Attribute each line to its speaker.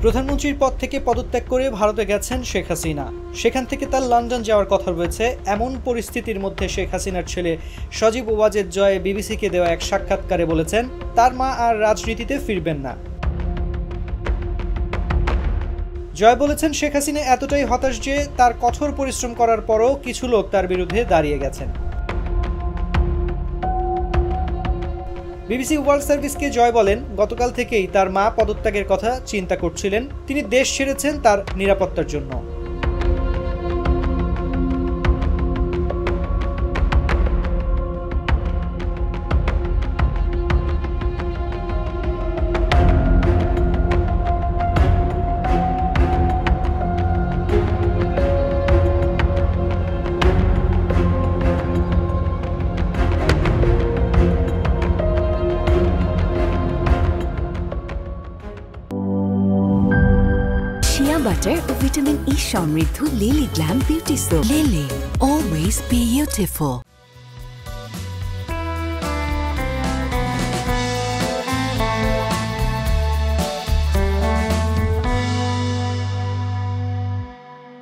Speaker 1: প্রধানমন্ত্রীর পদ থেকে পদত্যাগ করে ভারতে গেছেন শেখ হাসিনা। সেখান থেকে তার লন্ডন যাওয়ার কথা রয়েছে। এমন পরিস্থিতির মধ্যে শেখ হাসিনার ছেলে সজীব ওয়াজেদ জয় বিবিসিকে দেওয়া এক সাক্ষাৎকারে বলেছেন, তার মা আর রাজনীতিতে ফিরবেন না। জয় বলেছেন, শেখ হাসিনা এতটাই হতাশ যে তার কঠোর পরিশ্রম করার পরও কিছু লোক তার বিরুদ্ধে দাঁড়িয়ে গেছেন। বিবিসি ওয়ার্ল্ড সার্ভিসকে জয় বলেন, গতকাল থেকেই তার মা পদত্যাগের কথা চিন্তা করছিলেন। তিনি দেশ ছেড়েছেন তার নিরাপত্তার জন্য।
Speaker 2: Shea butter ও ভিটামিন ই সমৃদ্ধ lily glam beauty soap. Lily, always beautiful.